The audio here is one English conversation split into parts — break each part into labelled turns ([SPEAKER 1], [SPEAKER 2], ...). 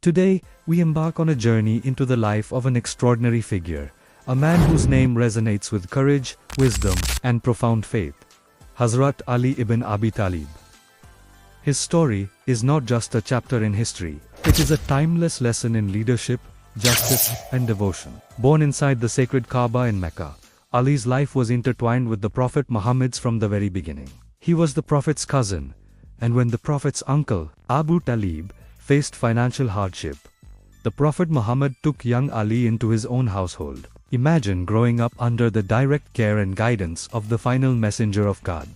[SPEAKER 1] Today, we embark on a journey into the life of an extraordinary figure, a man whose name resonates with courage, wisdom, and profound faith, Hazrat Ali ibn Abi Talib. His story is not just a chapter in history, it is a timeless lesson in leadership, justice, and devotion. Born inside the sacred Kaaba in Mecca, Ali's life was intertwined with the Prophet Muhammad's from the very beginning. He was the Prophet's cousin, and when the Prophet's uncle, Abu Talib, faced financial hardship, the Prophet Muhammad took young Ali into his own household. Imagine growing up under the direct care and guidance of the final messenger of God.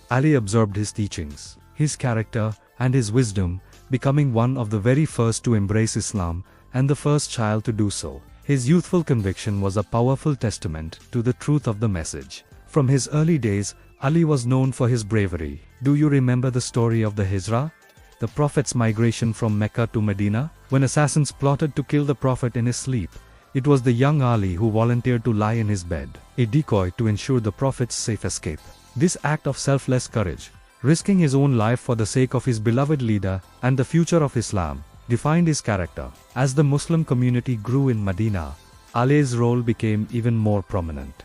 [SPEAKER 1] Ali absorbed his teachings, his character, and his wisdom, becoming one of the very first to embrace Islam, and the first child to do so. His youthful conviction was a powerful testament to the truth of the message. From his early days, Ali was known for his bravery. Do you remember the story of the Hijrah? The Prophet's migration from Mecca to Medina? When assassins plotted to kill the Prophet in his sleep, it was the young Ali who volunteered to lie in his bed, a decoy to ensure the Prophet's safe escape. This act of selfless courage, risking his own life for the sake of his beloved leader and the future of Islam, defined his character. As the Muslim community grew in Medina, Ali's role became even more prominent.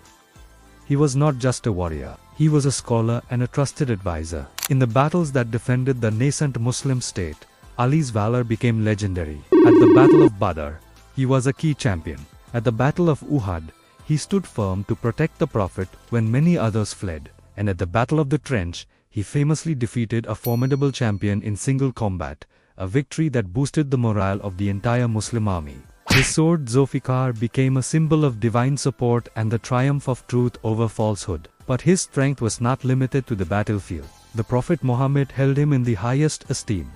[SPEAKER 1] He was not just a warrior, he was a scholar and a trusted advisor. In the battles that defended the nascent Muslim state, Ali's valor became legendary. At the Battle of Badr, he was a key champion. At the Battle of Uhud, he stood firm to protect the Prophet when many others fled. And at the Battle of the Trench, he famously defeated a formidable champion in single combat, a victory that boosted the morale of the entire Muslim army. His sword Zulfikar became a symbol of divine support and the triumph of truth over falsehood. But his strength was not limited to the battlefield. The Prophet Muhammad held him in the highest esteem,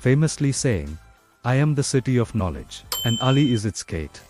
[SPEAKER 1] famously saying, "I am the city of knowledge, and Ali is its gate."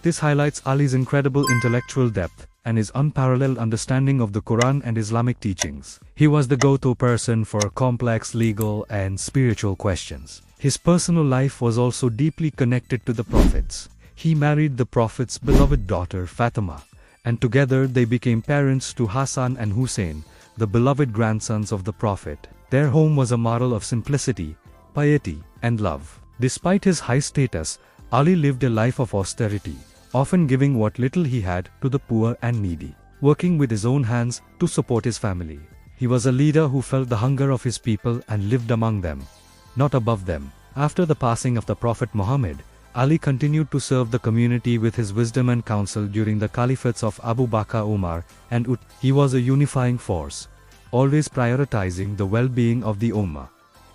[SPEAKER 1] This highlights Ali's incredible intellectual depth and his unparalleled understanding of the Quran and Islamic teachings. He was the go-to person for complex legal and spiritual questions. His personal life was also deeply connected to the Prophet's. He married the Prophet's beloved daughter Fatima, and together they became parents to Hassan and Hussein, the beloved grandsons of the Prophet. Their home was a model of simplicity, piety, and love. Despite his high status, Ali lived a life of austerity, often giving what little he had to the poor and needy, working with his own hands to support his family. He was a leader who felt the hunger of his people and lived among them, not above them. After the passing of the Prophet Muhammad, Ali continued to serve the community with his wisdom and counsel during the caliphates of Abu Bakr, Umar, and Uthman. He was a unifying force, always prioritizing the well-being of the Ummah.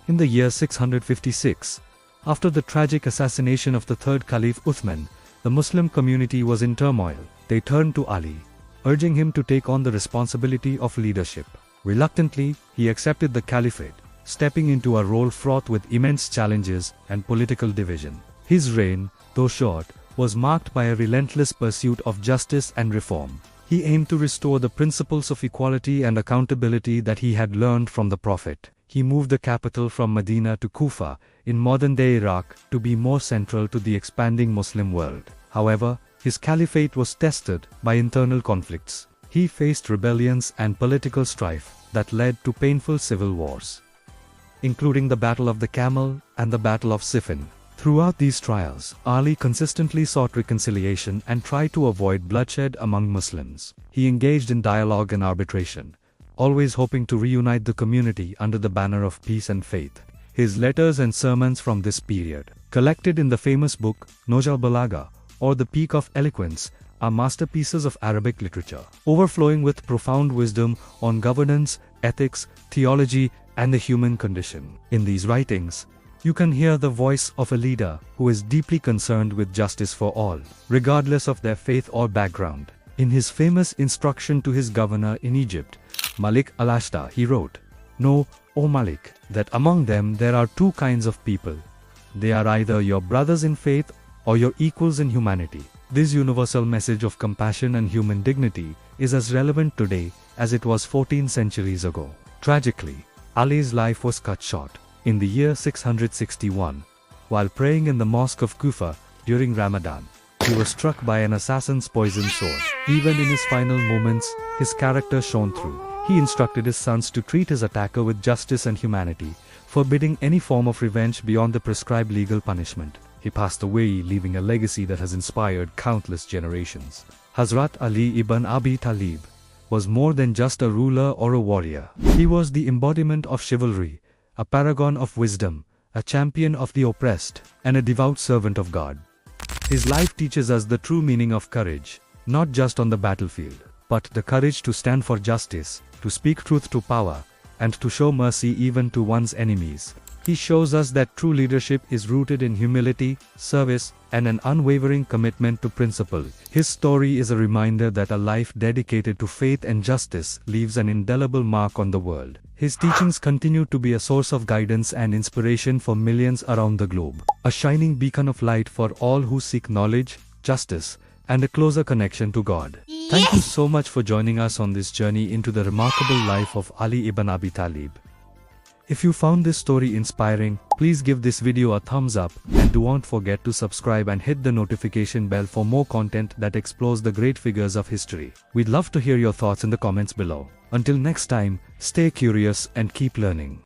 [SPEAKER 1] In the year 656, after the tragic assassination of the third Caliph Uthman, the Muslim community was in turmoil. They turned to Ali, urging him to take on the responsibility of leadership. Reluctantly, he accepted the caliphate, stepping into a role fraught with immense challenges and political division. His reign, though short, was marked by a relentless pursuit of justice and reform. He aimed to restore the principles of equality and accountability that he had learned from the Prophet. He moved the capital from Medina to Kufa, in modern-day Iraq, to be more central to the expanding Muslim world. However, his caliphate was tested by internal conflicts. He faced rebellions and political strife that led to painful civil wars, including the Battle of the Camel and the Battle of Siffin. Throughout these trials, Ali consistently sought reconciliation and tried to avoid bloodshed among Muslims. He engaged in dialogue and arbitration, always hoping to reunite the community under the banner of peace and faith. His letters and sermons from this period, collected in the famous book Noj al-Balagha, or the Peak of Eloquence, are masterpieces of Arabic literature, overflowing with profound wisdom on governance, ethics, theology, and the human condition. In these writings, you can hear the voice of a leader who is deeply concerned with justice for all, regardless of their faith or background. In his famous instruction to his governor in Egypt, Malik al-Ashtar, he wrote, "Know, O Malik, that among them there are two kinds of people. They are either your brothers in faith or your equals in humanity." This universal message of compassion and human dignity is as relevant today as it was 14 centuries ago. Tragically, Ali's life was cut short. In the year 661, while praying in the mosque of Kufa during Ramadan, he was struck by an assassin's poisoned sword. Even in his final moments, his character shone through. He instructed his sons to treat his attacker with justice and humanity, forbidding any form of revenge beyond the prescribed legal punishment. He passed away, leaving a legacy that has inspired countless generations. Hazrat Ali ibn Abi Talib was more than just a ruler or a warrior. He was the embodiment of chivalry, a paragon of wisdom, a champion of the oppressed, and a devout servant of God. His life teaches us the true meaning of courage, not just on the battlefield, but the courage to stand for justice, to speak truth to power, and to show mercy even to one's enemies. He shows us that true leadership is rooted in humility, service, and an unwavering commitment to principle. His story is a reminder that a life dedicated to faith and justice leaves an indelible mark on the world. His teachings continue to be a source of guidance and inspiration for millions around the globe, a shining beacon of light for all who seek knowledge, justice, and a closer connection to God. Thank you so much for joining us on this journey into the remarkable life of Ali ibn Abi Talib. If you found this story inspiring, please give this video a thumbs up and don't forget to subscribe and hit the notification bell for more content that explores the great figures of history. We'd love to hear your thoughts in the comments below. Until next time, stay curious and keep learning.